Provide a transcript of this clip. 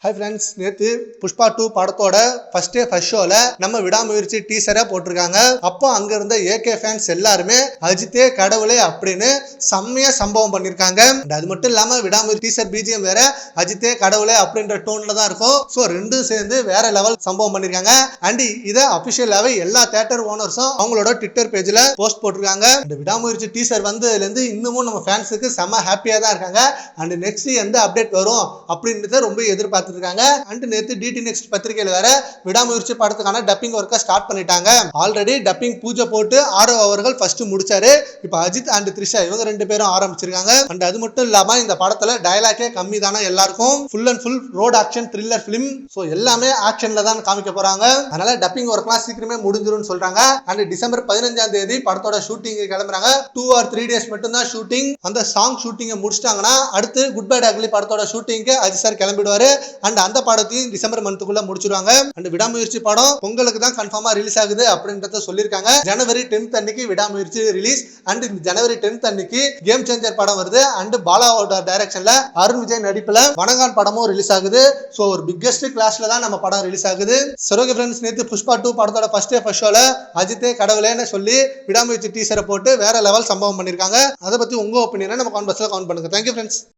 Hi friends, நேற்று புஷ்பா 2 படத்தோட first ஷோல நம்ம விடாமுயற்சி டீசரை போட்டிருக்காங்க. அப்போ அங்க இருந்த ஏகே ஃபேன்ஸ் எல்லாருமே அஜித்தே கடவுளே அப்படின்னு செம்மையா சம்பவம் பண்ணிருக்காங்க. அது மட்டும் இல்லாம விடாமுயற்சி டீசர் பிஜிஎம் வேற அஜித்தே கடவுளே அப்படின்ற டோன்ல தான் இருக்கும். ஸோ ரெண்டும் சேர்ந்து வேற லெவல் சம்பவம் பண்ணிருக்காங்க. அண்ட் இதை அபிஷியலாவே எல்லா தியேட்டர் ஓனர்ஸும் அவங்களோட ட்விட்டர் பேஜ்ல போஸ்ட் போட்டிருக்காங்க. இந்த விடாமுயற்சி டீசர் வந்ததுல இருந்து இன்னமும் நம்ம ஃபேன்ஸுக்கு செம்ம ஹாப்பியா தான் இருக்காங்க. அண்ட் நெக்ஸ்ட் எந்த அப்டேட் வரும் அப்படின்றத ரொம்ப எதிர்பார்த்து இருக்காங்க. அண்ட் நேத்து டிடி நெக்ஸ்ட் பத்திரிகையில வேற விடாமுயற்சி படத்துக்கான டப்பிங் ஒர்க்க ஸ்டார்ட் பண்ணிட்டாங்க. ஆல்ரெடி டப்பிங் பூஜை போட்டு ஆரவ் அவர்கள் ஃபர்ஸ்ட் முடிச்சாரு. இப்போ அஜித் அண்ட் த்ரிஷா இவங்க ரெண்டு பேரும் ஆரம்பிச்சிருக்காங்க. அண்ட் அது மட்டும் இல்லாம இந்த படத்துல டயலாக்கே கம்மி தானே, எல்லாருக்கும் full and full road action thriller film. So எல்லாமே ஆக்ஷன்ல தான் காமிக்க போறாங்க. அதனால டப்பிங் ஒர்க்லாம் சீக்கிரமே முடிஞ்சிரும்னு சொல்றாங்க. அண்ட் டிசம்பர் 15ஆம் தேதி படத்தோட ஷூட்டிங் கிளம்புறாங்க. 2 or 3 days மட்டும் தான் ஷூட்டிங். அந்த சாங் ஷூட்டிங்கை முடிச்சிட்டாங்கன்னா அடுத்து குட் பை டாக்லி படத்தோட ஷூட்டிங்க்கு அஜித் சார் கிளம்பிடுவாரு. அண்ட் அந்த படத்தையும் டிசம்பர் மந்த்துக்குள்ள முடிச்சிருவாங்க. அண்ட் விடாமுயற்சி படம் பொங்கலுக்கு தான் கன்ஃபார்மா ரிலீஸ் ஆகுது அப்படின்றத சொல்லியிருக்காங்க. ஜனவரி 10th அன்னைக்கு விடாமுயற்சி ரிலீஸ். அண்ட் ஜனவரி 10th அன்னைக்கு கேம் சேஞ்சர் படம் வருது. அண்ட் பாலாவோட டைரக்ஷன்ல அருண் விஜய் நடிப்புல வனகான் படமும் ரிலீஸ் ஆகுது. ஸோ ஒரு பிக்கெஸ்ட் கிளாஸ்ல தான் நம்ம படம் ரிலீஸ் ஆகுது. சரோக ஃப்ரெண்ட்ஸ், நேற்று புஷ்பா 2 படத்தோட ஃபர்ஸ்ட் ஷோல அஜித்தே கடவுளேன்னு சொல்லி விடாமுயற்சி டீசரை போட்டு வேற லெவல் சம்பவம் பண்ணிருக்காங்க. அதை பத்தி உங்க ஒப்பீனியனை நம்ம கமெண்ட் பாக்ஸ்ல கமெண்ட் பண்ணுங்க. Thank you friends.